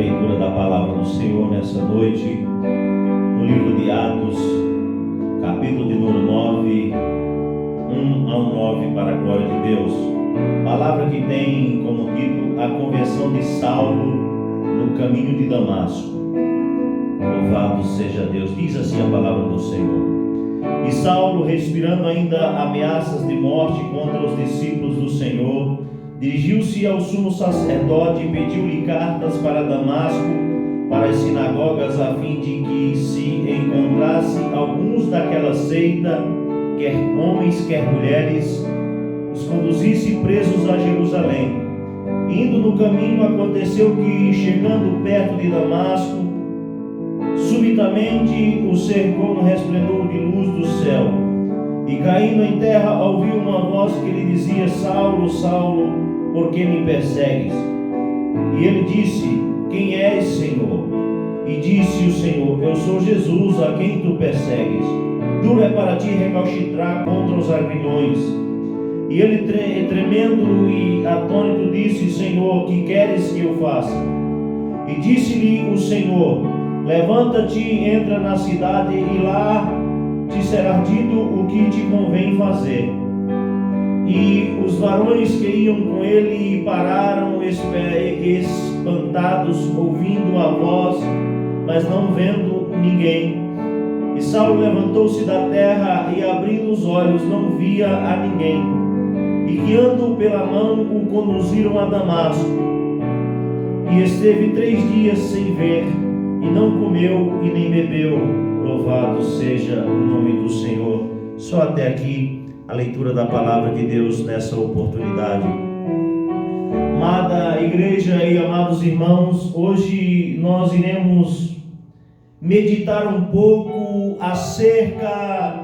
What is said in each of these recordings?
leitura da palavra do Senhor nessa noite, no livro de Atos, capítulo de número 9, 1 ao 9, para a glória de Deus. Palavra que tem como título a conversão de Saulo no caminho de Damasco. Louvado seja Deus. Diz assim a palavra do Senhor. E Saulo, respirando ainda ameaças de morte contra os discípulos do Senhor, dirigiu-se ao sumo sacerdote e pediu-lhe cartas para Damasco, para as sinagogas, a fim de que se encontrasse alguns daquela seita, quer homens, quer mulheres, os conduzisse presos a Jerusalém. Indo no caminho, aconteceu que, chegando perto de Damasco, subitamente o cercou um resplendor de luz do céu, e caindo em terra ouviu uma voz que lhe dizia: Saulo, Saulo, por que me persegues? E ele disse: Quem és, Senhor? E disse o Senhor: Eu sou Jesus, a quem tu persegues. Duro é para ti recalcitrar contra os aguilhões. E ele, tremendo e atônito, disse: Senhor, que queres que eu faça? E disse-lhe o Senhor: Levanta-te, entra na cidade, e lá te será dito o que te convém fazer. E os varões que iam com ele pararam espantados, ouvindo a voz, mas não vendo ninguém. E Saulo levantou-se da terra e, abrindo os olhos, não via a ninguém. E guiando pela mão, o conduziram a Damasco. E esteve 3 dias sem ver, e não comeu e nem bebeu. Louvado seja o nome do Senhor. Só até aqui a leitura da palavra de Deus nessa oportunidade. Amada igreja e amados irmãos, hoje nós iremos meditar um pouco acerca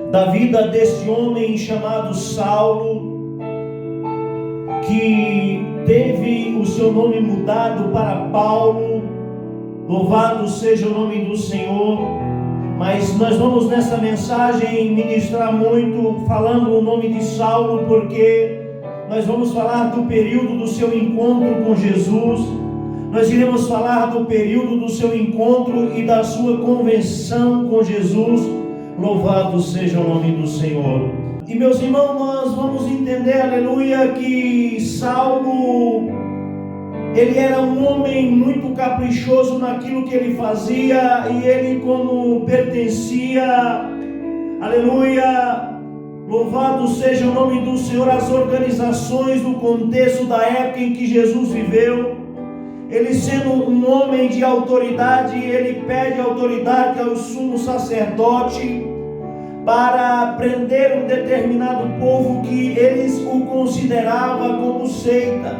da vida desse homem chamado Saulo, que teve o seu nome mudado para Paulo. Louvado seja o nome do Senhor. Mas nós vamos nessa mensagem ministrar muito falando o nome de Saulo, porque nós vamos falar do período do seu encontro com Jesus. Nós iremos falar do período do seu encontro e da sua conversão com Jesus. Louvado seja o nome do Senhor. E meus irmãos, nós vamos entender, aleluia, que Saulo, ele era um homem muito caprichoso naquilo que ele fazia, e ele, como pertencia, aleluia, louvado seja o nome do Senhor, às organizações do contexto da época em que Jesus viveu, ele sendo um homem de autoridade, ele pede autoridade ao sumo sacerdote para prender um determinado povo que eles o consideravam como seita.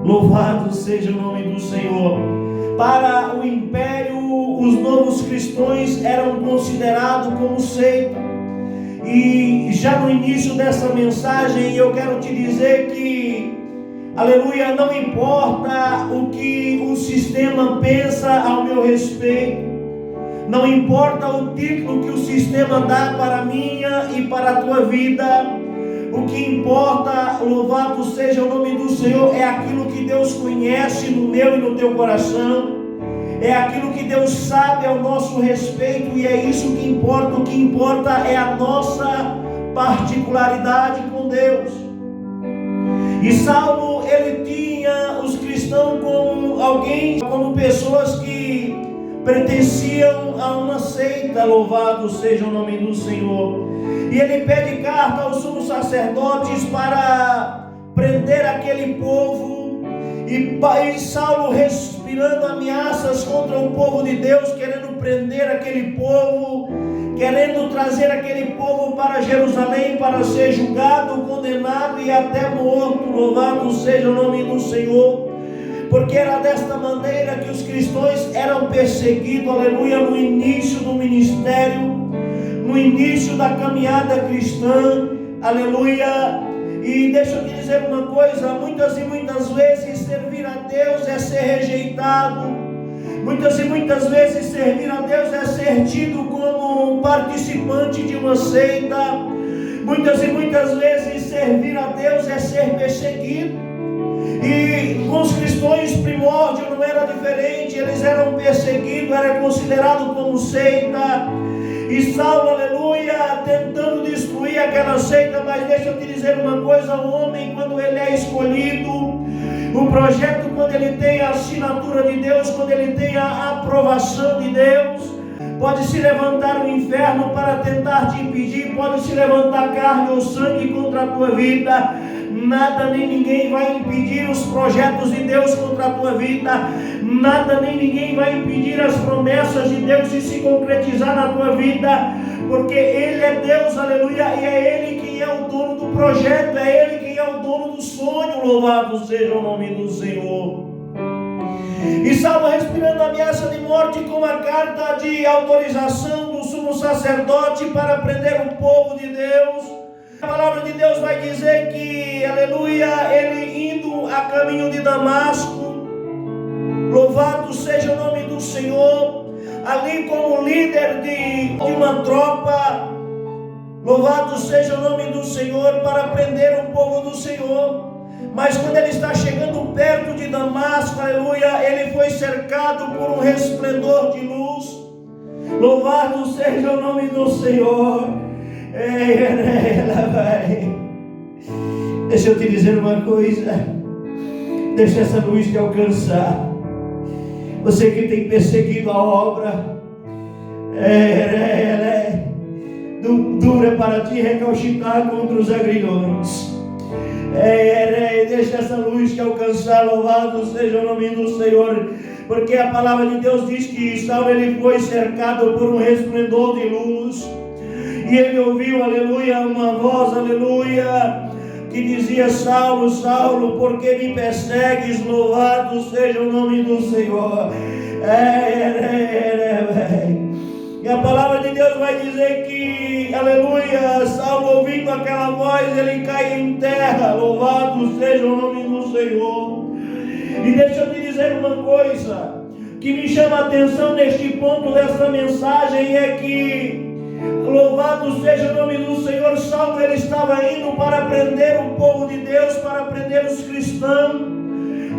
Louvado seja o nome do Senhor. Para o império, os novos cristãos eram considerados como seita. E já no início dessa mensagem eu quero te dizer que, aleluia, não importa o que o sistema pensa ao meu respeito, não importa o título que o sistema dá para a minha e para a tua vida. O que importa, louvado seja o nome do Senhor, é aquilo que Deus conhece no meu e no teu coração, é aquilo que Deus sabe ao nosso respeito, e é isso que importa. O que importa é a nossa particularidade com Deus. E Saulo, ele tinha os cristãos como pessoas que pertenciam a uma seita. Louvado seja o nome do Senhor. E ele pede carta aos sumos sacerdotes para prender aquele povo. E Saulo, respirando ameaças contra o povo de Deus, querendo prender aquele povo, querendo trazer aquele povo para Jerusalém para ser julgado, condenado e até morto. Louvado seja o nome do Senhor. Porque era desta maneira que os cristãos eram perseguidos, aleluia, no início do ministério, no início da caminhada cristã, aleluia. E deixa eu te dizer uma coisa: muitas e muitas vezes servir a Deus é ser rejeitado, muitas e muitas vezes servir a Deus é ser tido como um participante de uma seita, muitas e muitas vezes servir a Deus é ser perseguido. E com os cristãos primórdios não era diferente, eles eram perseguidos, era considerado como seita. E Saulo, aleluia, tentando destruir aquela seita. Mas deixa eu te dizer uma coisa: o homem, quando ele é escolhido, o projeto, quando ele tem a assinatura de Deus, quando ele tem a aprovação de Deus, pode se levantar o inferno para tentar te impedir, pode se levantar carne ou sangue contra a tua vida. Nada nem ninguém vai impedir os projetos de Deus contra a tua vida. Nada nem ninguém vai impedir as promessas de Deus de se concretizar na tua vida, porque Ele é Deus, aleluia, e é Ele quem é o dono do projeto, é Ele quem é o dono do sonho. Louvado seja o nome do Senhor. E Saulo, respirando a ameaça de morte, com a carta de autorização do sumo sacerdote para prender o povo de Deus, a palavra de Deus vai dizer que, aleluia, ele indo a caminho de Damasco, louvado seja o nome do Senhor, ali como líder de uma tropa, louvado seja o nome do Senhor, para prender o povo do Senhor. Mas quando ele está chegando perto de Damasco, aleluia, ele foi cercado por um resplendor de luz. Louvado seja o nome do Senhor. Deixa eu te dizer uma coisa, deixa essa luz te alcançar. Você que tem perseguido a obra, dura para ti recalcitrar contra os agrilhões. Deixa essa luz te alcançar. Louvado seja o nome do Senhor, porque a palavra de Deus diz que Saulo, ele foi cercado por um resplendor de luz. E ele ouviu, aleluia, uma voz, aleluia, que dizia: Saulo, Saulo, por que me persegues? Louvado seja o nome do Senhor. E a palavra de Deus vai dizer que, aleluia, Saulo, ouvindo aquela voz, ele cai em terra. Louvado seja o nome do Senhor. E deixa eu te dizer uma coisa que me chama a atenção neste ponto dessa mensagem, é que, louvado seja o nome do Senhor, Saulo, ele estava indo para prender o povo de Deus, para prender os cristãos.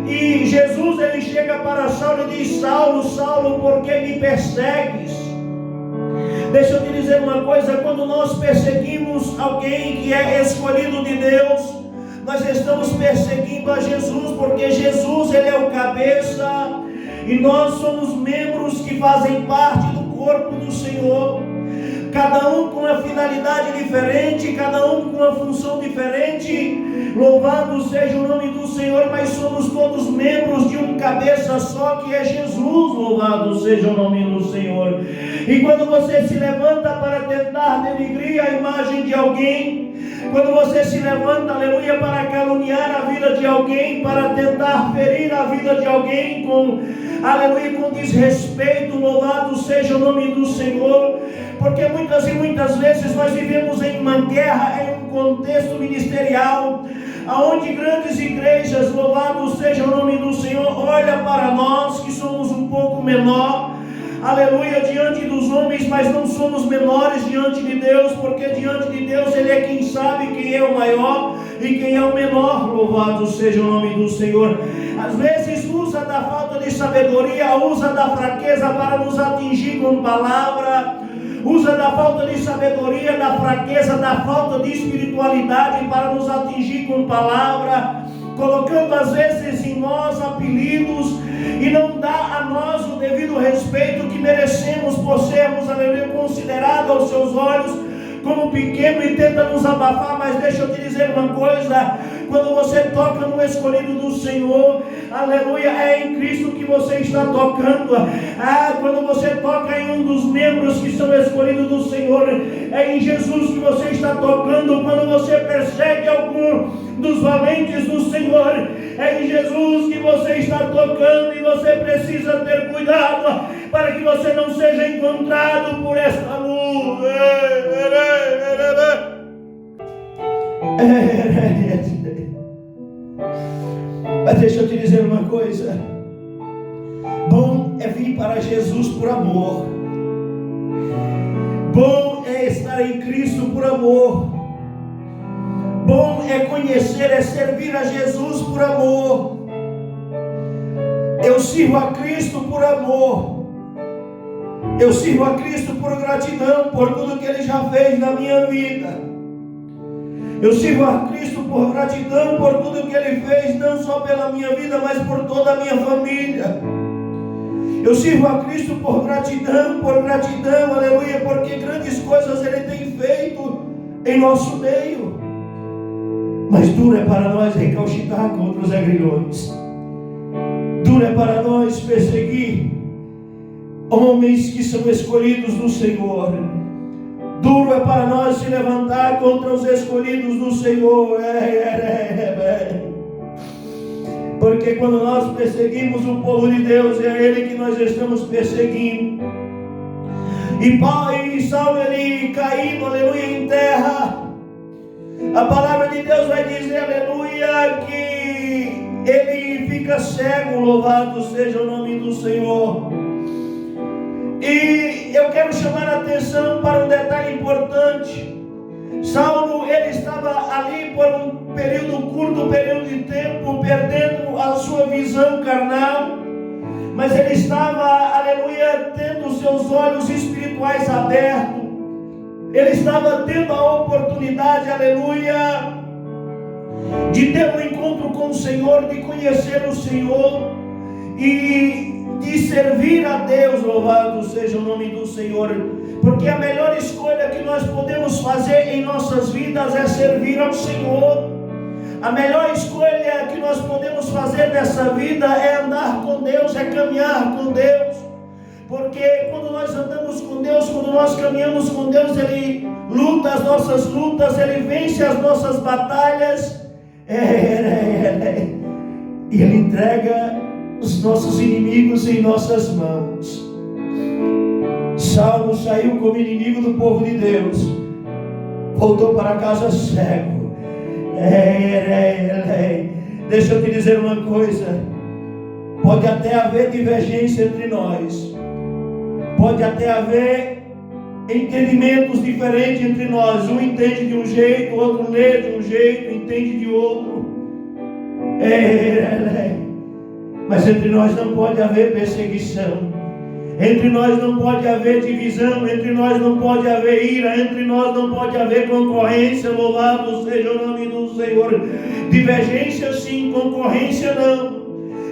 E Jesus, ele chega para Saulo e diz: Saulo, Saulo, por que me persegues? Deixa eu te dizer uma coisa: quando nós perseguimos alguém que é escolhido de Deus, nós estamos perseguindo a Jesus, porque Jesus, ele é o cabeça, e nós somos membros que fazem parte do corpo do Senhor. Cada um com uma finalidade diferente, cada um com uma função diferente. Louvado seja o nome do Senhor, mas somos todos membros de um cabeça só, que é Jesus. Louvado seja o nome do Senhor. E quando você se levanta para tentar denigrir a imagem de alguém, quando você se levanta, aleluia, para caluniar a vida de alguém, para tentar ferir a vida de alguém com, aleluia, com desrespeito, louvado seja o nome do Senhor, porque muitas e muitas vezes nós vivemos em uma guerra, em um contexto ministerial, aonde grandes igrejas, louvado seja o nome do Senhor, olha para nós que somos um pouco menor, aleluia, diante dos homens, mas não somos menores diante de Deus, porque diante de Deus Ele é quem sabe quem é o maior e quem é o menor. Louvado seja o nome do Senhor. Às vezes usa da falta de sabedoria, usa da fraqueza para nos atingir com palavra, usa da falta de sabedoria, da fraqueza, da falta de espiritualidade para nos atingir com palavra, colocando às vezes em nós apelidos e não dá a nós o devido respeito que merecemos por sermos, aleluia, considerados aos seus olhos como pequeno, e tenta nos abafar. Mas deixa eu te dizer uma coisa: quando você toca no escolhido do Senhor, aleluia, é em Cristo que você está tocando. Quando você toca em um dos membros que são escolhidos do Senhor, é em Jesus que você está tocando. Quando você persegue algum dos valentes do Senhor, é em Jesus que você está tocando, e você precisa ter cuidado para que você não seja encontrado por esta luz. Mas deixa eu te dizer uma coisa: bom é vir para Jesus por amor, bom é estar em Cristo por amor, bom é conhecer, é servir a Jesus por amor. sirvo a Cristo por amor. Eu sirvo a Cristo por gratidão, por tudo que Ele já fez na minha vida. Eu sirvo a Cristo por gratidão, por tudo que Ele fez, não só pela minha vida, mas por toda a minha família. Eu sirvo a Cristo por gratidão, aleluia, porque grandes coisas Ele tem feito em nosso meio. Mas duro é para nós recalchitrar contra os agrilhões. Duro é para nós perseguir homens que são escolhidos do Senhor. Duro é para nós se levantar contra os escolhidos do Senhor. Porque quando nós perseguimos o povo de Deus, é Ele que nós estamos perseguindo. E Saulo, ele caindo, aleluia, em terra, a palavra de Deus vai dizer, aleluia, que ele fica cego. Louvado seja o nome do Senhor. E eu quero chamar a atenção para um detalhe importante. Saulo, ele estava ali por um período curto, período de tempo, perdendo a sua visão carnal, mas ele estava, aleluia, tendo seus olhos espirituais abertos. Ele estava tendo a oportunidade, aleluia, de ter um encontro com o Senhor, de conhecer o Senhor e de servir a Deus. Louvado seja o nome do Senhor, porque a melhor escolha que nós podemos fazer em nossas vidas é servir ao Senhor. A melhor escolha que nós podemos fazer nessa vida é andar com Deus, é caminhar com Deus, porque quando nós andamos com Deus, quando nós caminhamos com Deus, Ele luta as nossas lutas, Ele vence as nossas batalhas, e Ele entrega os nossos inimigos em nossas mãos. Saulo saiu como inimigo do povo de Deus, voltou para casa cego. Deixa eu te dizer uma coisa: pode até haver divergência entre nós, pode até haver entendimentos diferentes entre nós. Um entende de um jeito, o outro lê de um jeito, entende de outro. Mas entre nós não pode haver perseguição, entre nós não pode haver divisão, entre nós não pode haver ira, entre nós não pode haver concorrência. Louvado seja o nome do Senhor. Divergência sim, concorrência não,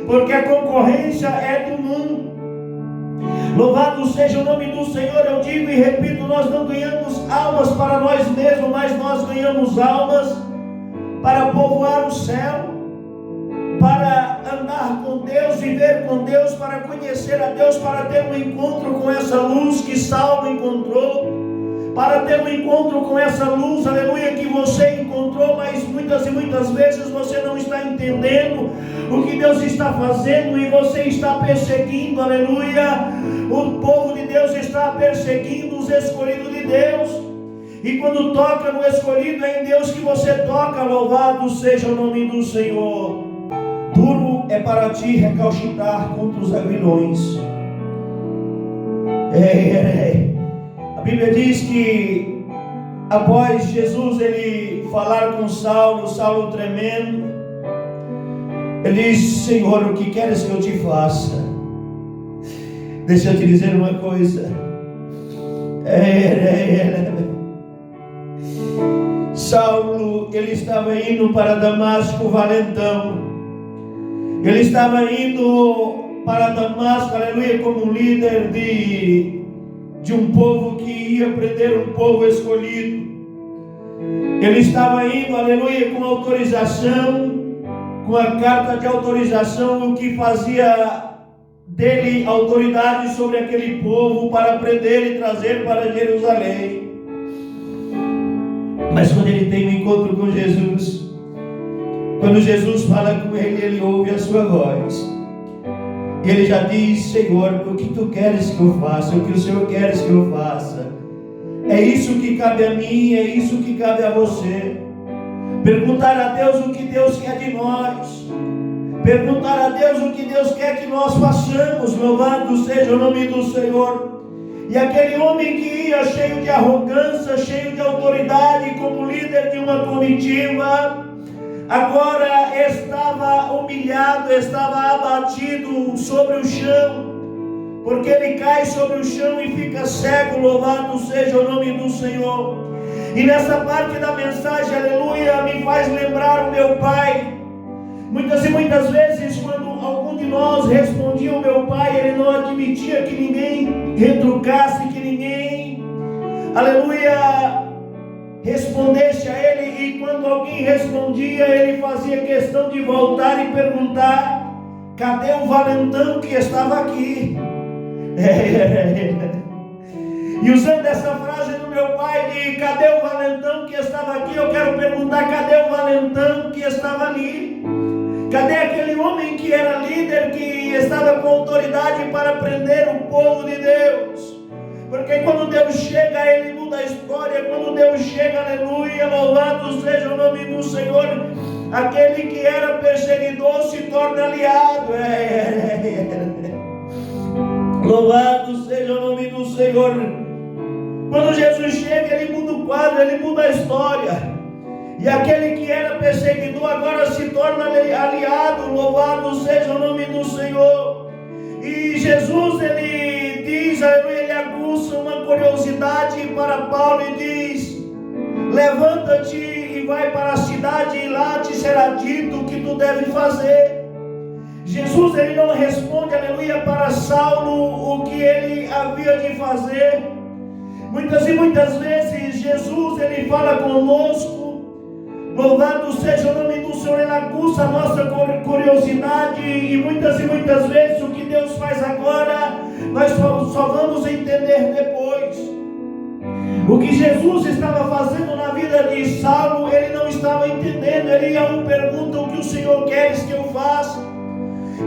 porque a concorrência é do mundo. Louvado seja o nome do Senhor. Eu digo e repito, nós não ganhamos almas para nós mesmos, mas nós ganhamos almas para povoar o céu, para andar com Deus, viver com Deus, para conhecer a Deus, para ter um encontro com essa luz que Saulo encontrou, para ter um encontro com essa luz, aleluia, que você encontrou, mas muitas e muitas vezes você não está entendendo o que Deus está fazendo e você está perseguindo, aleluia. O povo de Deus está perseguindo os escolhidos de Deus, e quando toca no escolhido, é em Deus que você toca. Louvado seja o nome do Senhor. Duro é para ti recalchitrar contra os agrilhões. A Bíblia diz que após Jesus ele falar com Saulo, Saulo tremendo, ele diz: Senhor, o que queres que eu te faça? Deixa eu te dizer uma coisa. Saulo, ele estava indo para Damasco valentão. Ele estava indo para Damasco, aleluia, como líder de um povo que ia prender um povo escolhido. Ele estava indo, aleluia, com autorização, com a carta de autorização, o que fazia dele autoridade sobre aquele povo para prender e trazer para Jerusalém. Mas quando ele tem um encontro com Jesus, quando Jesus fala com ele, ele ouve a sua voz. E ele já diz: Senhor, o que tu queres que eu faça? O que o Senhor queres que eu faça? É isso que cabe a mim, é isso que cabe a você. Perguntar a Deus o que Deus quer de nós. Perguntar a Deus o que Deus quer que nós façamos. Louvado seja o nome do Senhor. E aquele homem que ia cheio de arrogância, cheio de autoridade, como líder de uma comitiva, agora estava humilhado, estava abatido sobre o chão, porque ele cai sobre o chão e fica cego. Louvado seja o nome do Senhor. E nessa parte da mensagem, aleluia, me faz lembrar o meu pai. Muitas e muitas vezes, quando algum de nós respondia ao meu pai, ele não admitia que ninguém retrucasse, que ninguém, aleluia, respondesse a ele. E quando alguém respondia, ele fazia questão de voltar e perguntar: cadê o valentão que estava aqui? E usando essa frase do meu pai de cadê o valentão que estava aqui, eu quero perguntar: cadê o valentão que estava ali? Cadê aquele homem que era líder, que estava com autoridade para prender o povo de Deus? Porque quando Deus chega, Ele muda a história. Quando Deus chega, aleluia, louvado seja o nome do Senhor, aquele que era perseguidor se torna aliado. Louvado seja o nome do Senhor. Quando Jesus chega, Ele muda o quadro, Ele muda a história. E aquele que era perseguidor agora se torna aliado. Louvado seja o nome do Senhor. E Jesus, ele diz, ele aguça uma curiosidade para Paulo e diz: levanta-te e vai para a cidade, e lá te será dito o que tu deve fazer. Jesus, ele não responde, aleluia, para Saulo o que ele havia de fazer. Muitas e muitas vezes Jesus, ele fala conosco. Louvado seja o nome do Senhor. Ele aguça a nossa curiosidade. E muitas vezes o que Deus faz agora, nós só vamos entender depois. O que Jesus estava fazendo na vida de Saulo, ele não estava entendendo. Ele pergunta: o que o Senhor queres que eu faça?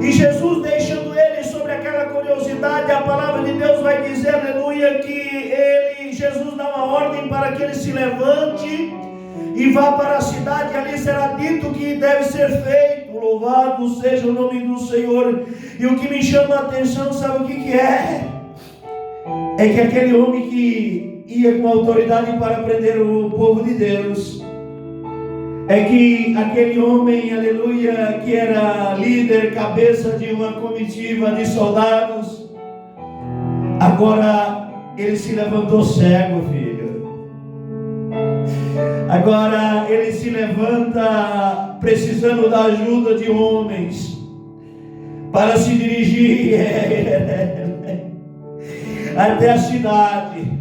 E Jesus, deixando ele sobre aquela curiosidade, a palavra de Deus vai dizer, aleluia, que Jesus dá uma ordem para que ele se levante e vá para a cidade. Ali será dito o que deve ser feito. Louvado seja o nome do Senhor. E o que me chama a atenção, sabe o que é? É que aquele homem que ia com autoridade para prender o povo de Deus, é que aquele homem, aleluia, que era líder, cabeça de uma comitiva de soldados, agora ele se levantou cego, filho. Agora ele se levanta precisando da ajuda de homens para se dirigir até a cidade.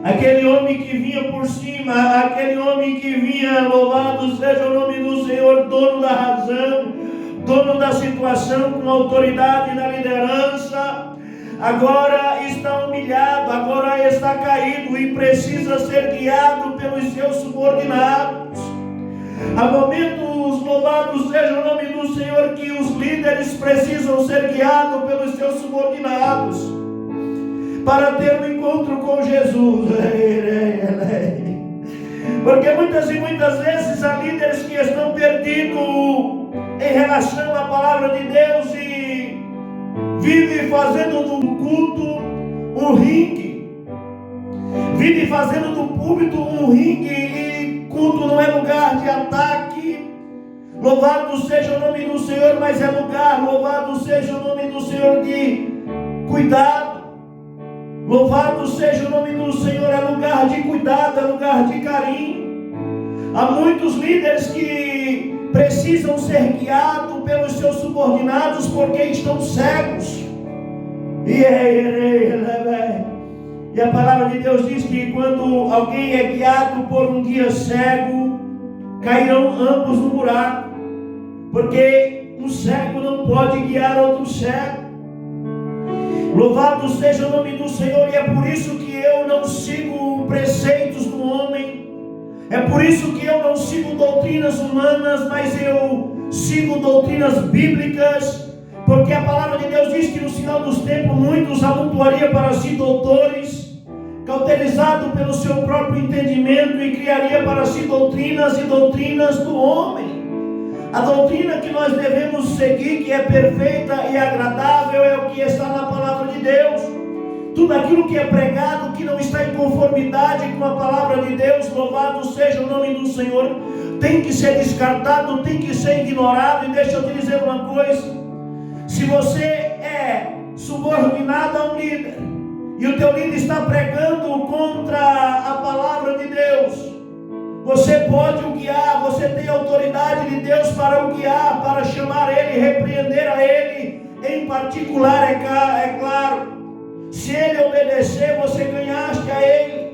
Aquele homem que vinha por cima, aquele homem que vinha, louvado seja o nome do Senhor, dono da razão, dono da situação, com autoridade na liderança, agora está humilhado, agora está caído e precisa ser guiado pelos seus subordinados. Há momentos, louvado seja o nome do Senhor, que os líderes precisam ser guiados pelos seus subordinados para ter um encontro com Jesus. Porque muitas e muitas vezes há líderes que estão perdidos em relação à palavra de Deus e vivem fazendo do culto um ringue, vivem fazendo do púlpito um ringue, e culto não é lugar de ataque. Louvado seja o nome do Senhor, mas é lugar, louvado seja o nome do Senhor, de cuidado. Louvado seja o nome do Senhor, é lugar de cuidado, é lugar de carinho. Há muitos líderes que precisam ser guiados pelos seus subordinados porque estão cegos. E a palavra de Deus diz que quando alguém é guiado por um guia cego, cairão ambos no buraco, porque um cego não pode guiar outro cego. Louvado seja o nome do Senhor. E é por isso que eu não sigo preceitos do homem, é por isso que eu não sigo doutrinas humanas, mas eu sigo doutrinas bíblicas, porque a palavra de Deus diz que no final dos tempos muitos amontoaria para si doutores, cauterizado pelo seu próprio entendimento, e criaria para si doutrinas e doutrinas do homem. A doutrina que nós devemos seguir, que é perfeita e agradável, é o que está na palavra de Deus. tudo aquilo que é pregado, que não está em conformidade com a palavra de Deus, louvado seja o nome do Senhor, tem que ser descartado, tem que ser ignorado. E deixa eu te dizer uma coisa: se você é subordinado a um líder, e o teu líder está pregando contra a palavra de Deus, você pode o guiar, você tem autoridade de Deus para o guiar, para chamar ele, repreender a ele, em particular, é claro. Se ele obedecer, você ganhaste a ele.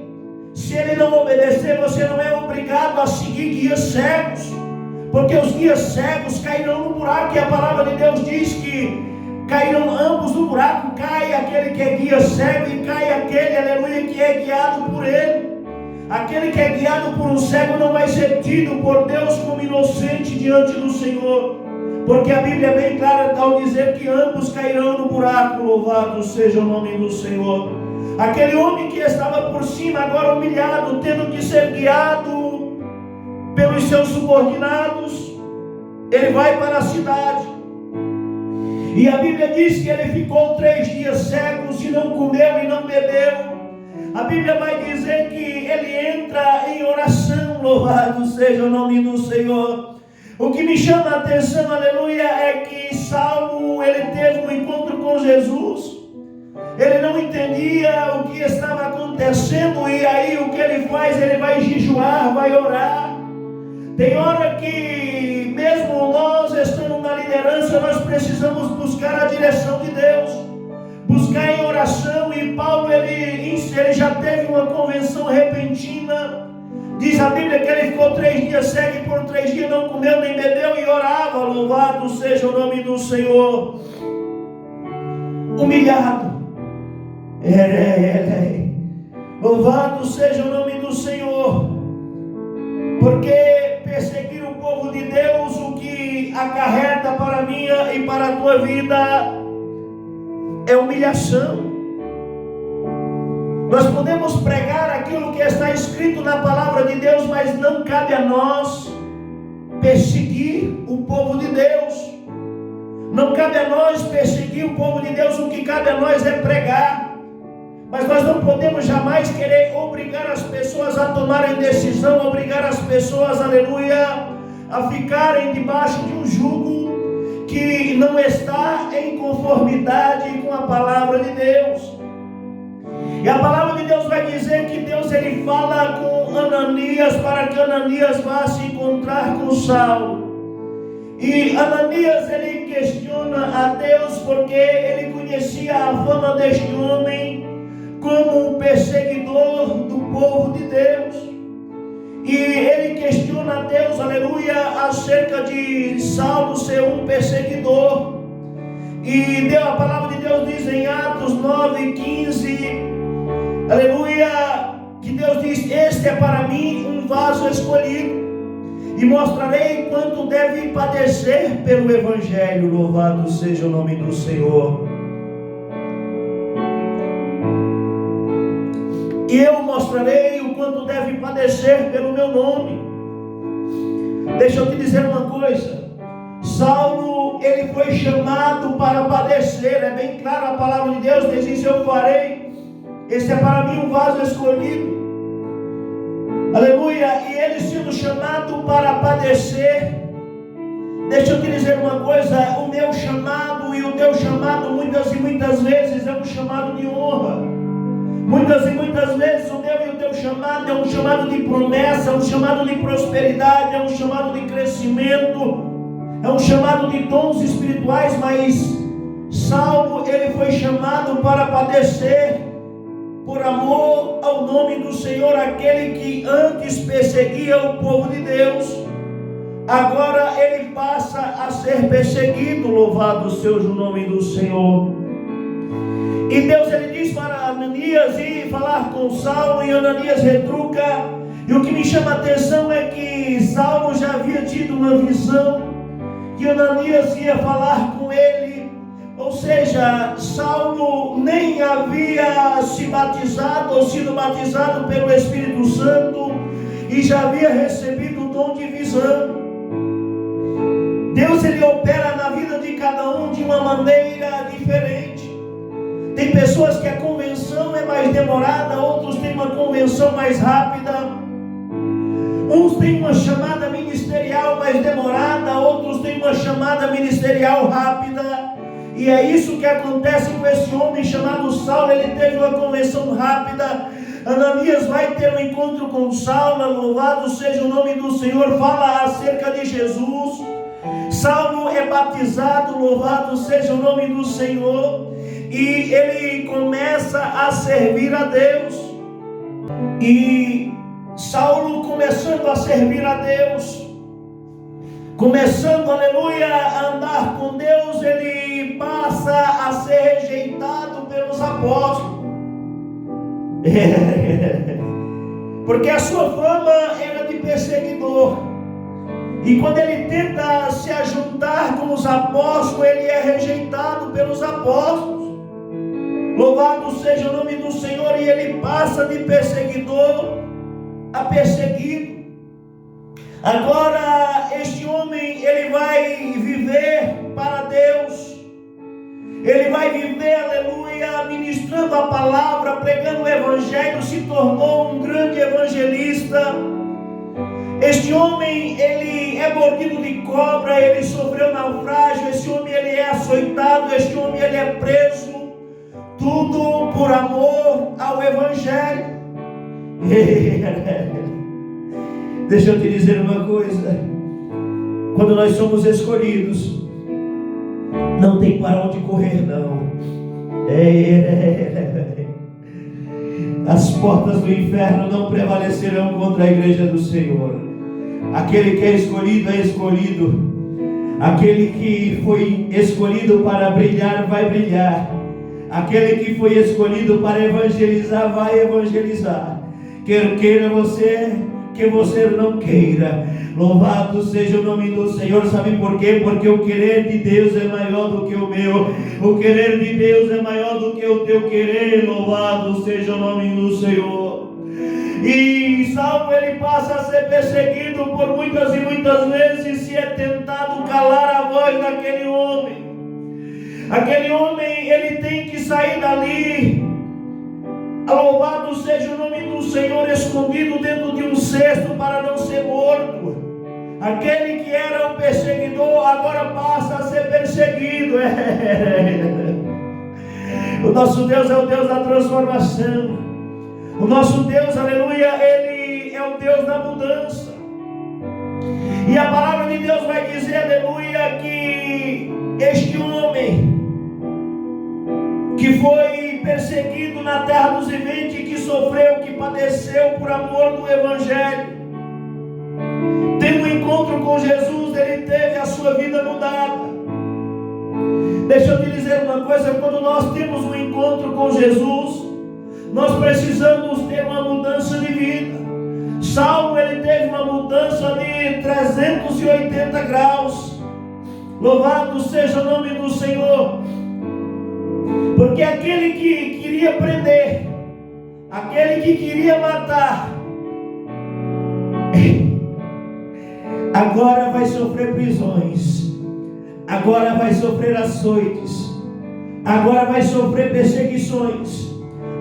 Se ele não obedecer, você não é obrigado a seguir guias cegos, porque os guias cegos cairão no buraco, e a palavra de Deus diz que cairão ambos no buraco. Cai aquele que é guia cego e cai aquele, aleluia, que é guiado por ele. Aquele que é guiado por um cego não vai ser tido por Deus como inocente diante do Senhor, porque a Bíblia é bem clara ao dizer que ambos cairão no buraco. Louvado seja o nome do Senhor. Aquele homem que estava por cima, agora humilhado, tendo que ser guiado pelos seus subordinados, ele vai para a cidade, e a Bíblia diz que ele ficou 3 dias cegos e não comeu e não bebeu. A Bíblia vai dizer que ele entra em oração. Louvado seja o nome do Senhor. O que me chama a atenção, aleluia, é que Saulo, ele teve um encontro com Jesus. Ele não entendia o que estava acontecendo, e aí o que ele faz? Ele vai jejuar, vai orar. Tem hora que mesmo nós estando na liderança, nós precisamos buscar a direção de Deus, buscar em oração. E Paulo, ele já teve uma convenção repentina. Diz a Bíblia que ele ficou 3 dias cego, e por 3 dias não comeu nem bebeu e orava. Louvado seja o nome do Senhor. Humilhado. Louvado seja o nome do Senhor. Porque perseguir o povo de Deus, o que acarreta para a minha e para a tua vida é humilhação. Nós podemos pregar aquilo que está escrito na palavra de Deus, mas não cabe a nós perseguir o povo de Deus. Não cabe a nós perseguir o povo de Deus. O que cabe a nós é pregar. Mas nós não podemos jamais querer obrigar as pessoas a tomarem decisão, obrigar as pessoas, aleluia, a ficarem debaixo de um jugo que não está em conformidade com a palavra de Deus. E a palavra de Deus vai dizer que Deus, ele fala com Ananias para que Ananias vá se encontrar com Saulo. E Ananias, ele questiona a Deus porque ele conhecia a fama deste homem como um perseguidor do povo de Deus. E ele questiona a Deus, aleluia, acerca de Saulo ser um perseguidor. E a palavra de Deus diz em Atos 9:15, aleluia, que Deus diz: este é para mim um vaso escolhido, e mostrarei quanto deve padecer pelo Evangelho. Louvado seja o nome do Senhor. E eu mostrarei o quanto deve padecer pelo meu nome. Deixa eu te dizer uma coisa: Saulo, ele foi chamado para padecer. É bem claro a palavra de Deus, diz isso: eu farei, esse é para mim um vaso escolhido. Aleluia. E ele sendo chamado para padecer, deixa eu te dizer uma coisa: o meu chamado e o teu chamado muitas e muitas vezes é um chamado de honra. Muitas e muitas vezes o meu e o teu chamado é um chamado de promessa, é um chamado de prosperidade, é um chamado de crescimento, é um chamado de dons espirituais. Mas Saulo, ele foi chamado para padecer por amor ao nome do Senhor. Aquele que antes perseguia o povo de Deus, agora ele passa a ser perseguido. Louvado seja o nome do Senhor. E Deus, ele diz para Ananias ir falar com Saulo, e Ananias retruca. E o que me chama a atenção é que Saulo já havia tido uma visão que Ananias ia falar com ele. Ou seja, Saulo nem havia se batizado ou sido batizado pelo Espírito Santo, e já havia recebido o dom de visão. Deus, ele opera na vida de cada um de uma maneira diferente. Tem pessoas que a convenção mais demorada, outros têm uma convenção mais rápida. Uns têm uma chamada ministerial mais demorada, outros têm uma chamada ministerial rápida. E é isso que acontece com esse homem chamado Saulo. Ele teve uma convenção rápida. Ananias vai ter um encontro com Saulo, louvado seja o nome do Senhor, fala acerca de Jesus. Saulo é batizado, louvado seja o nome do Senhor, e ele começa a servir a Deus. E Saulo, começando a servir a Deus, começando, aleluia, a andar com Deus, ele passa a ser rejeitado pelos apóstolos. Porque a sua fama era de perseguidor. E quando ele tenta se ajuntar com os apóstolos, ele é rejeitado pelos apóstolos. Louvado seja o nome do Senhor. E ele passa de perseguidor a perseguido. Agora este homem, ele vai viver para Deus. Ele vai viver, aleluia, ministrando a palavra, pregando o evangelho, se tornou um grande evangelista. Este homem, ele é mordido de cobra, ele sofreu naufrágio, esse homem, ele é açoitado, este homem, ele é preso, tudo por amor ao evangelho. Deixa eu te dizer uma coisa, quando nós somos escolhidos, não tem para onde correr, não. As portas do inferno não prevalecerão contra a igreja do Senhor. Aquele que é escolhido. Aquele que foi escolhido para brilhar, vai brilhar. Aquele que foi escolhido para evangelizar, vai evangelizar. Quer queira você, que você não queira. Louvado seja o nome do Senhor. Sabe por quê? Porque o querer de Deus é maior do que o meu. O querer de Deus é maior do que o teu querer. Louvado seja o nome do Senhor. E Saulo, ele passa a ser perseguido por muitas e muitas vezes, se é tentado calar a voz daquele homem. Aquele homem, ele tem que sair dali. Louvado seja o nome do Senhor, escondido dentro de um cesto para não ser morto. Aquele que era o perseguidor agora passa a ser perseguido. O nosso Deus é o Deus da transformação. O nosso Deus, aleluia, Ele é o Deus da mudança. E a palavra de Deus vai dizer, aleluia, que este homem que foi perseguido na terra dos viventes, que sofreu, que padeceu por amor do evangelho, tem um encontro com Jesus, ele teve a sua vida mudada. Deixa eu te dizer uma coisa, quando nós temos um encontro com Jesus, nós precisamos ter uma mudança de vida. Saulo, ele teve uma mudança de 380 graus. Louvado seja o nome do Senhor. Porque aquele que queria prender, aquele que queria matar, agora vai sofrer prisões, agora vai sofrer açoites, agora vai sofrer perseguições,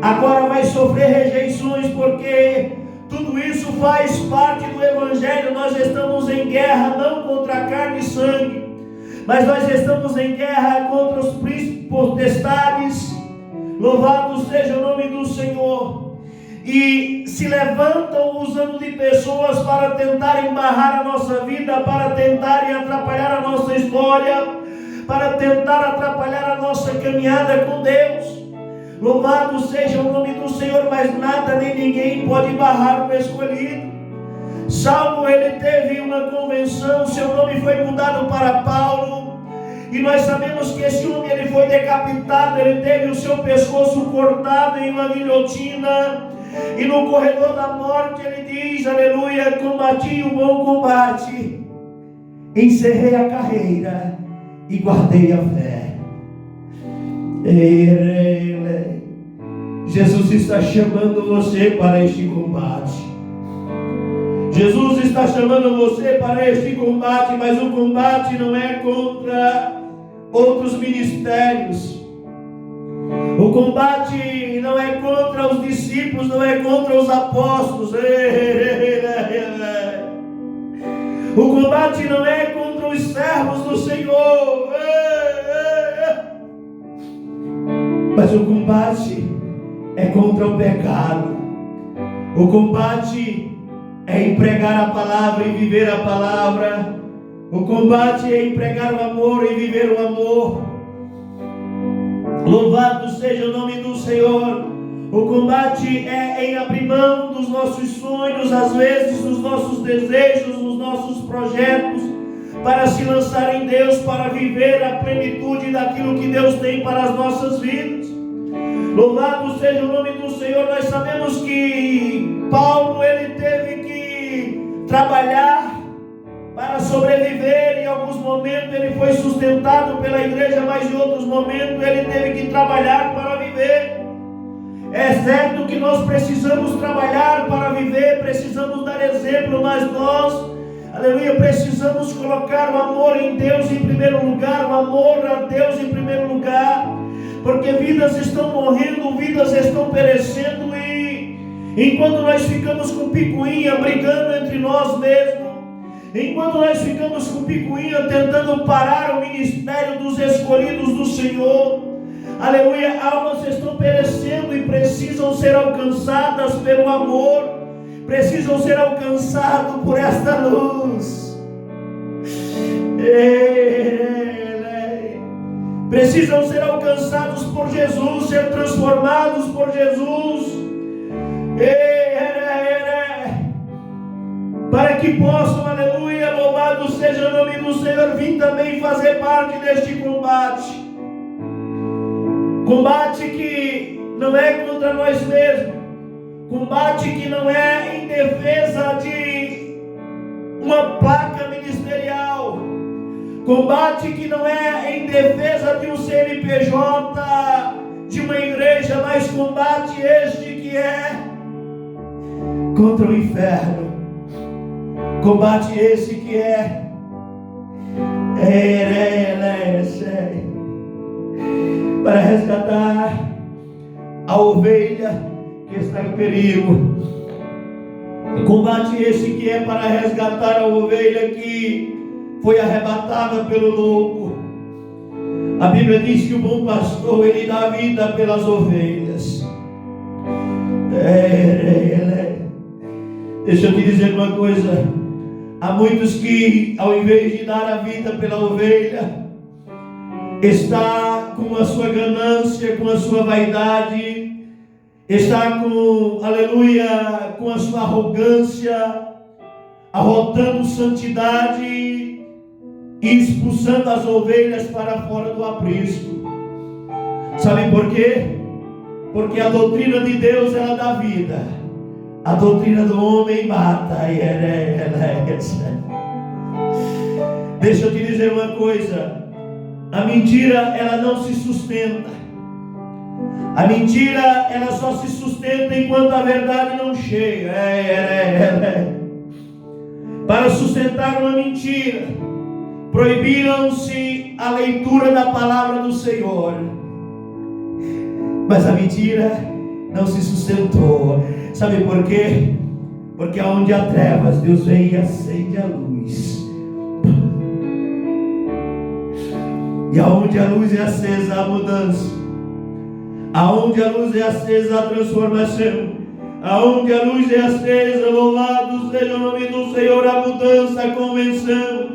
agora vai sofrer rejeições, porque tudo isso faz parte do evangelho. Nós estamos em guerra não contra carne e sangue, mas nós estamos em guerra contra os príncipes, potestades. Louvado seja o nome do Senhor. E se levantam usando de pessoas para tentar embarrar a nossa vida, para tentarem atrapalhar a nossa história, para tentar atrapalhar a nossa caminhada com Deus. Louvado seja o nome do Senhor, mas nada nem ninguém pode barrar o escolhido. Saulo, ele teve uma convenção, seu nome foi mudado para Paulo, e nós sabemos que esse homem, ele foi decapitado, ele teve o seu pescoço cortado em uma guilhotina, e no corredor da morte ele diz, aleluia, combati o bom combate, encerrei a carreira e guardei a fé. Jesus está chamando você para este combate. Jesus está chamando você para este combate, mas o combate não é contra outros ministérios. O combate não é contra os discípulos, não é contra os apóstolos. O combate não é contra os servos do Senhor. Mas o combate é contra o pecado. O combate é em pregar a palavra e viver a palavra. O combate é em pregar o amor e viver o amor. Louvado seja o nome do Senhor. O combate é em abrir mão dos nossos sonhos, às vezes dos nossos desejos, dos nossos projetos, para se lançar em Deus, para viver a plenitude daquilo que Deus tem para as nossas vidas. Louvado seja o nome do Senhor. Nós sabemos que Paulo, ele teve que trabalhar para sobreviver. Em alguns momentos ele foi sustentado pela igreja, mas em outros momentos ele teve que trabalhar para viver. É certo que nós precisamos trabalhar para viver, precisamos dar exemplo, mas nós, aleluia, precisamos colocar o amor em Deus em primeiro lugar, o amor a Deus em primeiro lugar, porque vidas estão morrendo, vidas estão perecendo, e enquanto nós ficamos com picuinha brigando entre nós mesmos, enquanto nós ficamos com picuinha tentando parar o ministério dos escolhidos do Senhor, aleluia, almas estão perecendo e precisam ser alcançadas pelo amor, precisam ser alcançadas por esta luz, precisam ser alcançados por Jesus, ser transformados por Jesus, para que possam, aleluia, louvado seja o nome do Senhor, vir também fazer parte deste combate. Combate que não é contra nós mesmos, combate que não é em defesa de uma placa ministerial, combate que não é em defesa de um CNPJ, de uma igreja, mas combate este que é contra o inferno, combate esse que é para resgatar a ovelha que está em perigo. Combate esse que é para resgatar a ovelha que foi arrebatada pelo lobo. A Bíblia diz que o bom pastor, ele dá a vida pelas ovelhas. Deixa eu te dizer uma coisa. Há muitos que, ao invés de dar a vida pela ovelha, está com a sua ganância, com a sua vaidade, está com, aleluia, com a sua arrogância, arrotando santidade e expulsando as ovelhas para fora do aprisco. Sabe por quê? Porque a doutrina de Deus, ela dá vida, a doutrina do homem mata. Deixa eu te dizer uma coisa. A mentira, ela não se sustenta. A mentira, ela só se sustenta enquanto a verdade não chega. Para sustentar uma mentira, proibiram-se a leitura da palavra do Senhor. Mas a mentira não se sustentou. Sabe por quê? Porque aonde há trevas, Deus vem e acende a luz. E aonde a luz é acesa, a mudança. Aonde a luz é acesa, a transformação. Aonde a luz é acesa, louvado seja o nome do Senhor, a mudança, a convenção.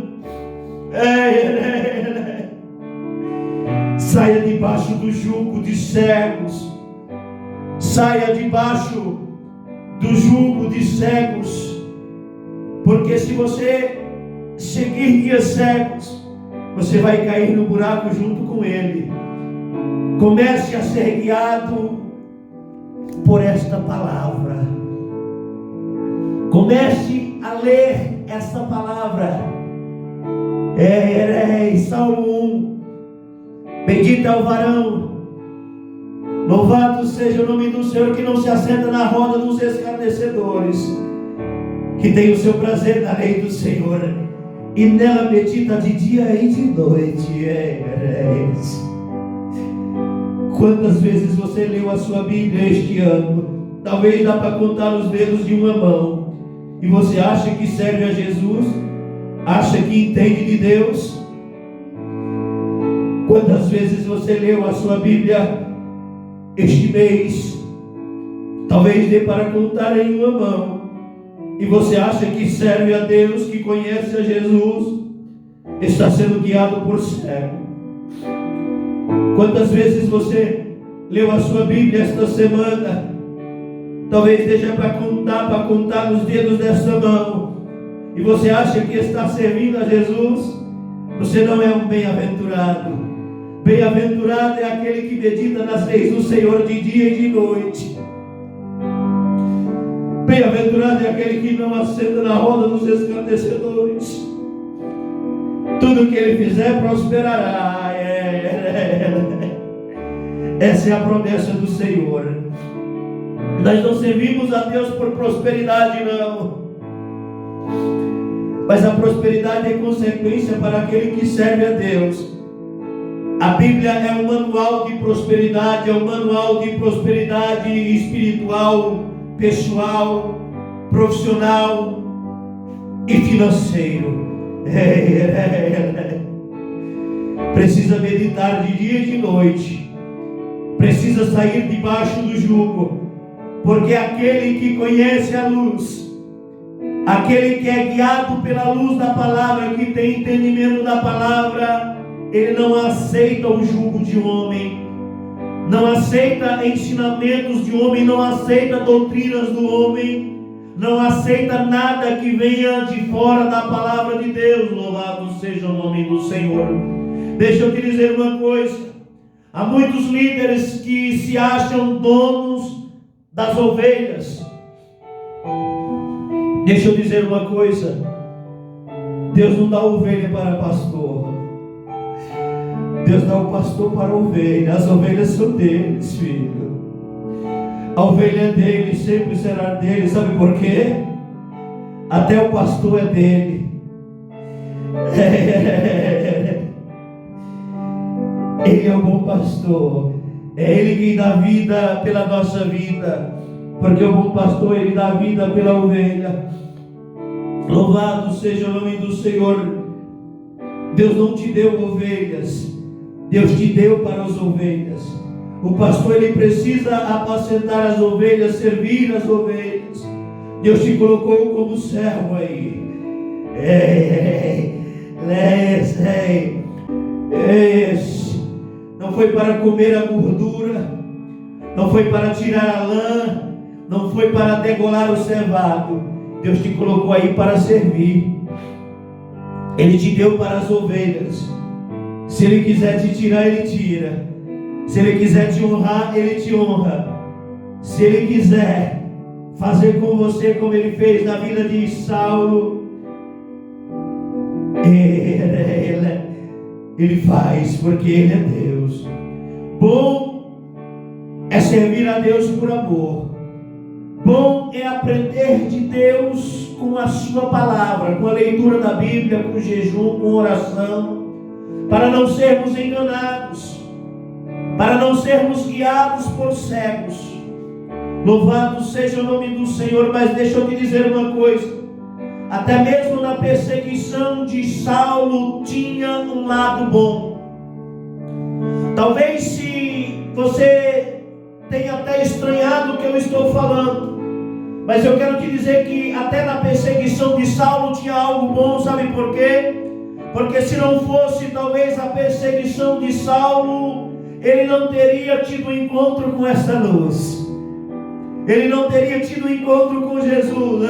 Saia debaixo do jugo de cegos. Saia debaixo do jugo de cegos. Porque se você seguir guias cegos, você vai cair no buraco junto com ele. Comece a ser guiado por esta palavra. Comece a ler esta palavra. Salmo 1. Bendito é o varão, louvado seja o nome do Senhor, que não se assenta na roda dos escarnecedores, que tem o seu prazer na lei do Senhor, e nela medita de dia e de noite. Quantas vezes você leu a sua Bíblia este ano? Talvez dá para contar nos dedos de uma mão. E você acha que serve a Jesus? Acha que entende de Deus? Quantas vezes você leu a sua Bíblia este mês? Talvez dê para contar em uma mão. E você acha que serve a Deus, que conhece a Jesus? Está sendo guiado por cego. Quantas vezes você leu a sua Bíblia esta semana? Talvez deixe para contar nos dedos desta mão. E você acha que está servindo a Jesus? Você não é um bem-aventurado. Bem-aventurado é aquele que medita nas leis do Senhor de dia e de noite. Bem-aventurado é aquele que não assenta na roda dos escarnecedores. Tudo que ele fizer prosperará. Essa é a promessa do Senhor. Nós não servimos a Deus por prosperidade, não. Mas a prosperidade é consequência para aquele que serve a Deus. A Bíblia é um manual de prosperidade, é um manual de prosperidade espiritual, pessoal, profissional e financeiro. Precisa meditar de dia e de noite. Precisa sair debaixo do jugo. Porque aquele que conhece a luz, aquele que é guiado pela luz da palavra, que tem entendimento da palavra, ele não aceita o jugo de homem, não aceita ensinamentos de homem, não aceita doutrinas do homem, não aceita nada que venha de fora da palavra de Deus. Louvado seja o nome do Senhor. Deixa eu te dizer uma coisa: há muitos líderes que se acham donos das ovelhas. Deixa eu dizer uma coisa: Deus não dá ovelha para pastor, Deus dá o pastor para a ovelha. As ovelhas são deles, filho. A ovelha é dele, sempre será dele. Sabe por quê? Até o pastor é dele. Ele é o bom pastor. É Ele quem dá vida pela nossa vida. Porque o bom pastor, Ele dá vida pela ovelha. Louvado seja o nome do Senhor. Deus não te deu ovelhas, Deus te deu para as ovelhas. O pastor, ele precisa apacentar as ovelhas, servir as ovelhas. Deus te colocou como servo aí. Não foi para comer a gordura, não foi para tirar a lã, não foi para degolar o cevado. Deus te colocou aí para servir. Ele te deu para as ovelhas. Se Ele quiser te tirar, Ele tira. Se Ele quiser te honrar, Ele te honra. Se Ele quiser fazer com você como Ele fez na vida de Saulo, Ele faz, porque Ele é Deus. Bom é servir a Deus por amor. Bom é aprender de Deus com a sua palavra, com a leitura da Bíblia, com jejum, com oração, para não sermos enganados, para não sermos guiados por cegos. Louvado seja o nome do Senhor. Mas deixa eu te dizer uma coisa: até mesmo na perseguição de Saulo tinha um lado bom. Talvez se você tenha até estranhado o que eu estou falando, mas eu quero te dizer que até na perseguição de Saulo tinha algo bom. Sabe por quê? Porque se não fosse talvez a perseguição de Saulo, ele não teria tido encontro com essa luz, ele não teria tido encontro com Jesus.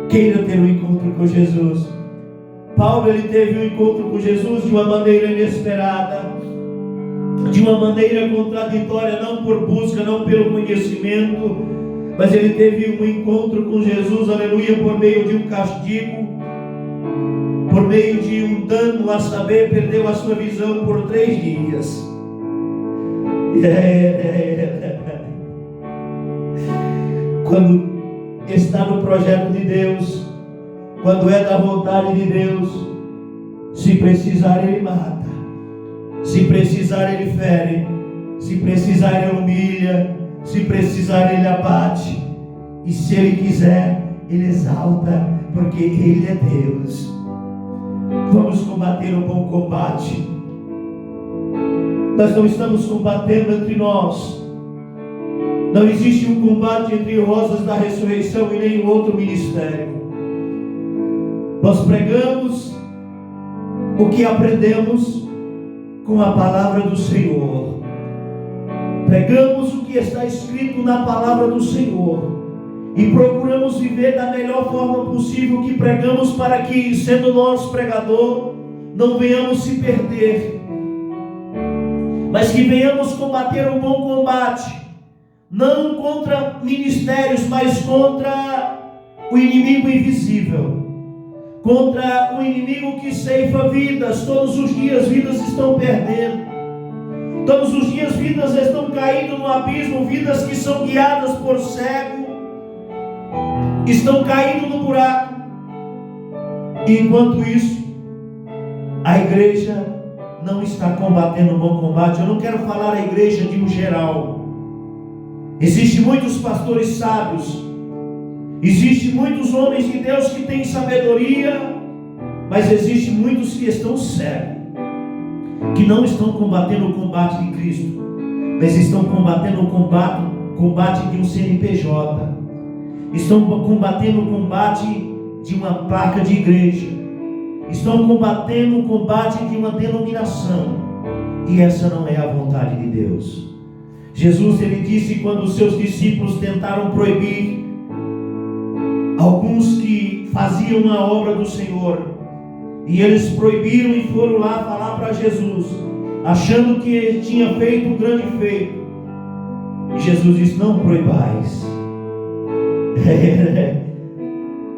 Queira ter um encontro com Jesus. Paulo, ele teve um encontro com Jesus de uma maneira inesperada, de uma maneira contraditória, não por busca, não pelo conhecimento, mas ele teve um encontro com Jesus, aleluia, por meio de um castigo, por meio de um dano, a saber, perdeu a sua visão por 3 dias. Quando está no projeto de Deus, quando é da vontade de Deus, Se precisar, Ele mata. Se precisar, Ele fere. Se precisar, Ele humilha. Se precisar, Ele abate. E se Ele quiser, Ele exalta, porque Ele é Deus. Vamos combater o bom combate. Nós não estamos combatendo entre nós. Não existe um combate entre Rosas da Ressurreição e nenhum outro ministério. Nós pregamos o que aprendemos com a palavra do Senhor. Pregamos o que está escrito na palavra do Senhor. E procuramos viver da melhor forma possível que pregamos, para que, sendo nós pregador, não venhamos se perder, mas que venhamos combater o bom combate, não contra ministérios, mas contra o inimigo invisível, contra o inimigo que ceifa vidas. Todos os dias vidas estão perdendo, todos os dias vidas estão caindo no abismo, vidas que são guiadas por cego estão caindo no buraco. E enquanto isso, a igreja não está combatendo o bom combate. Eu não quero falar a igreja de um geral. Existem muitos pastores sábios, existem muitos homens de Deus que têm sabedoria, mas existem muitos que estão cegos, que não estão combatendo o combate de Cristo, mas estão combatendo o combate de um CNPJ, estão combatendo o combate de uma placa de igreja, estão combatendo o combate de uma denominação, e essa não é a vontade de Deus. Jesus, ele disse, quando os seus discípulos tentaram proibir alguns que faziam a obra do Senhor, e eles proibiram e foram lá falar para Jesus, achando que ele tinha feito um grande feito, e Jesus disse: não proibais,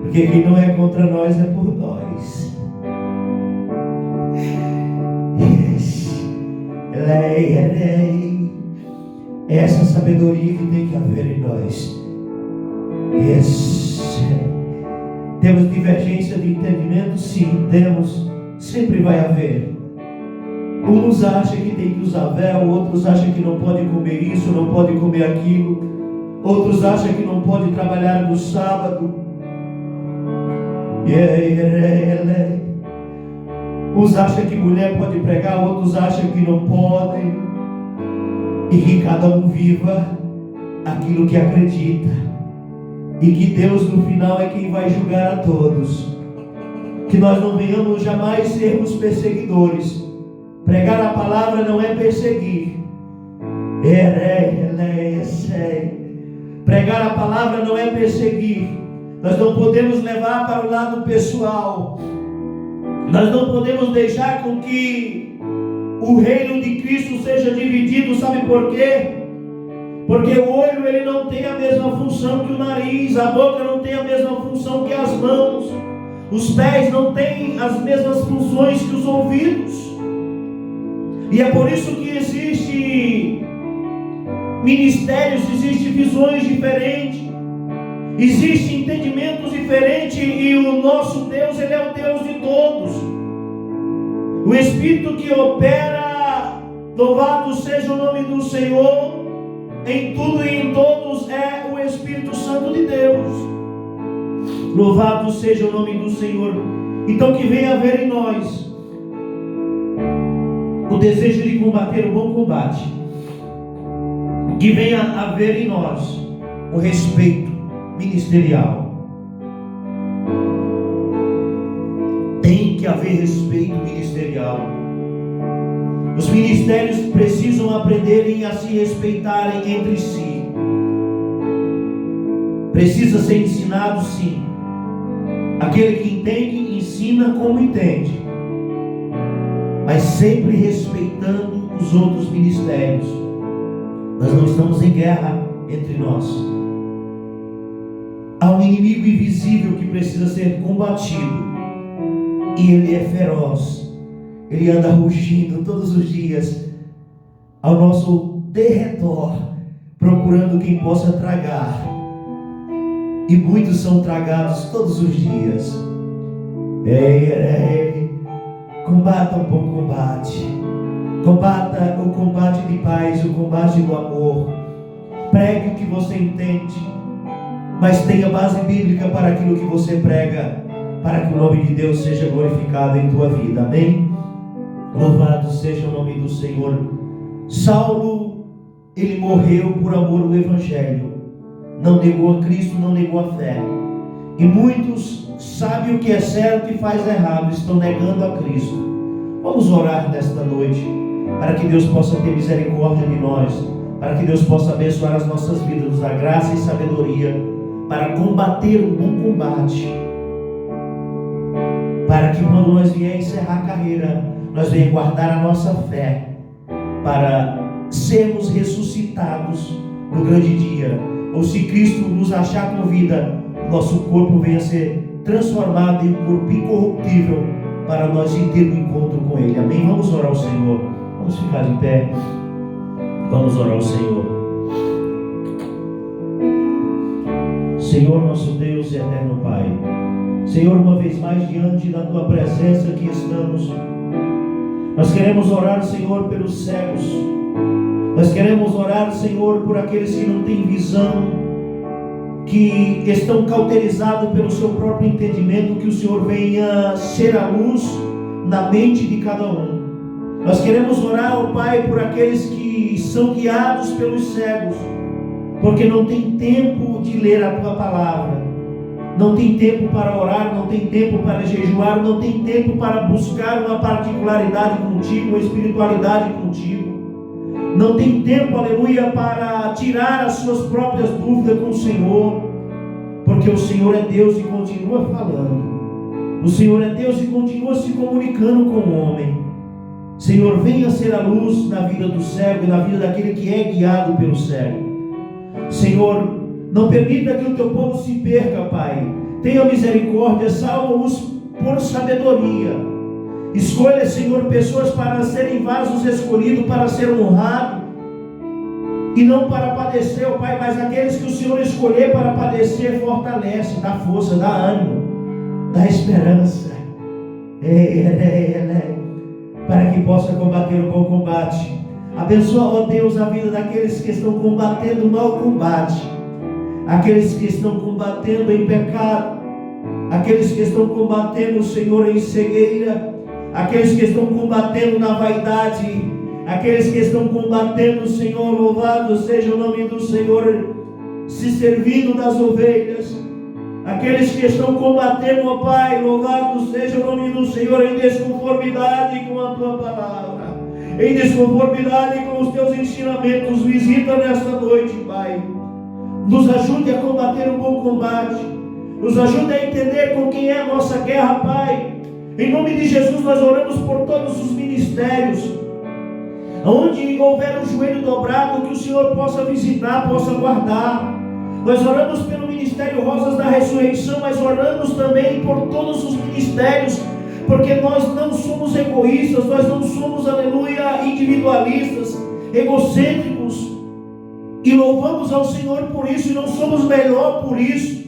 porque quem não é contra nós é por nós. É essa sabedoria que tem que haver em nós. Temos divergência de entendimento? Sim, temos. Sempre vai haver. Uns acham que tem que usar véu, outros acham que não pode comer isso, não pode comer aquilo. Outros acham que não pode trabalhar no sábado. Uns acham que mulher pode pregar, outros acham que não podem. E que cada um viva aquilo que acredita. E que Deus no final é quem vai julgar a todos. Que nós não venhamos jamais sermos perseguidores. Pregar a palavra não é perseguir. Pregar a palavra não é perseguir. Nós não podemos levar para o lado pessoal. Nós não podemos deixar com que o reino de Cristo seja dividido. Sabe por quê? Porque o olho, ele não tem a mesma função que o nariz, a boca não tem a mesma função que as mãos, os pés não têm as mesmas funções que os ouvidos. E é por isso que existe ministérios, existem visões diferentes, existem entendimentos diferentes, e o nosso Deus, ele é o Deus de todos. O Espírito que opera, louvado seja o nome do Senhor, em tudo e em todos, é o Espírito Santo de Deus. Louvado seja o nome do Senhor. Então que venha haver em nós o desejo de combater o bom combate. Que venha haver em nós o respeito ministerial. Tem que haver respeito ministerial. Os ministérios precisam aprenderem a se respeitarem entre si. Precisa ser ensinado, sim. Aquele que entende, ensina como entende, mas sempre respeitando os outros ministérios. Nós não estamos em guerra entre nós. Há um inimigo invisível que precisa ser combatido, e ele é feroz. Ele anda rugindo todos os dias ao nosso derredor, procurando quem possa tragar. E muitos são tragados todos os dias. Combata um bom combate. Combata o combate de paz, o combate do amor. Pregue o que você entende, mas tenha base bíblica para aquilo que você prega, para que o nome de Deus seja glorificado em tua vida. Amém? Louvado seja o nome do Senhor. Saulo, ele morreu por amor ao Evangelho. Não negou a Cristo, não negou a fé. E muitos sabem o que é certo e faz errado, estão negando a Cristo. Vamos orar nesta noite, para que Deus possa ter misericórdia de nós, para que Deus possa abençoar as nossas vidas, nos dar graça e sabedoria, para combater um bom combate, para que quando nós vier encerrar a carreira, nós venhamos guardar a nossa fé, para sermos ressuscitados no grande dia, ou se Cristo nos achar com vida, nosso corpo venha a ser transformado em um corpo incorruptível, para nós ter um encontro com Ele. Amém? Vamos orar ao Senhor. Vamos ficar de pé. Vamos orar ao Senhor. Senhor, nosso Deus e eterno Pai, Senhor, uma vez mais diante da Tua presença aqui estamos. Nós queremos orar, Senhor, pelos cegos. Nós queremos orar, Senhor, por aqueles que não têm visão, que estão cauterizados pelo seu próprio entendimento, que o Senhor venha ser a luz na mente de cada um. Nós queremos orar, ó Pai, por aqueles que são guiados pelos cegos, porque não tem tempo de ler a Tua palavra, não tem tempo para orar, não tem tempo para jejuar, não tem tempo para buscar uma particularidade contigo, uma espiritualidade contigo. Não tem tempo, aleluia, para tirar as suas próprias dúvidas com o Senhor, porque o Senhor é Deus e continua falando. O Senhor é Deus e continua se comunicando com o homem. Senhor, venha ser a luz na vida do cego e na vida daquele que é guiado pelo cego. Senhor, não permita que o Teu povo se perca, Pai. Tenha misericórdia, salva-os por sabedoria. Escolha, Senhor, pessoas para serem vasos escolhidos para ser honrado e não para padecer, ó Pai, mas aqueles que o Senhor escolher para padecer, fortalece, dá força, dá ânimo, dá esperança, para que possa combater o bom combate. Abençoa, ó Deus, a vida daqueles que estão combatendo o mau combate, aqueles que estão combatendo em pecado, aqueles que estão combatendo, Senhor, em cegueira, aqueles que estão combatendo na vaidade, aqueles que estão combatendo, Senhor, louvado seja o nome do Senhor, se servindo das ovelhas, aqueles que estão combatendo, ó Pai, louvado seja o nome do Senhor, em desconformidade com a Tua palavra, em desconformidade com os Teus ensinamentos. Visita nesta noite, Pai, nos ajude a combater o bom combate, nos ajude a entender com quem é a nossa guerra, Pai. Em nome de Jesus nós oramos por todos os ministérios, onde houver um joelho dobrado, que o Senhor possa visitar, possa guardar. Nós oramos pelo Ministério Rosas da Ressurreição, mas oramos também por todos os ministérios, porque nós não somos egoístas, nós não somos, aleluia, individualistas, egocêntricos, e louvamos ao Senhor por isso, e não somos melhor por isso.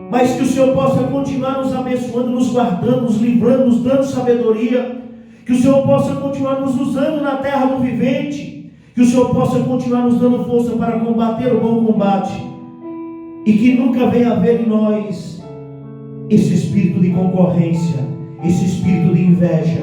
Mas que o Senhor possa continuar nos abençoando, nos guardando, nos livrando, nos dando sabedoria. Que o Senhor possa continuar nos usando na terra do vivente. Que o Senhor possa continuar nos dando força para combater o bom combate. E que nunca venha haver em nós esse espírito de concorrência, esse espírito de inveja,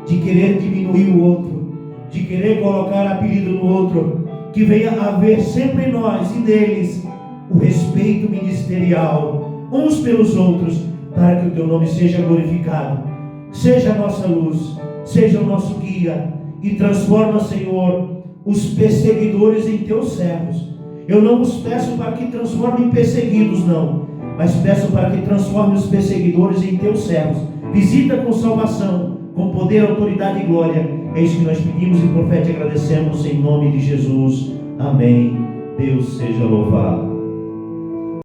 de querer diminuir o outro, de querer colocar apelido no outro. Que venha haver sempre em nós e neles o respeito ministerial, uns pelos outros, para que o Teu nome seja glorificado. Seja a nossa luz, seja o nosso guia, e transforma, Senhor, os perseguidores em Teus servos. Eu não os peço para que transformem perseguidos, não, mas peço para que transforme os perseguidores em Teus servos. Visita com salvação, com poder, autoridade e glória. É isso que nós pedimos e por fé te agradecemos, em nome de Jesus. Amém. Deus seja louvado.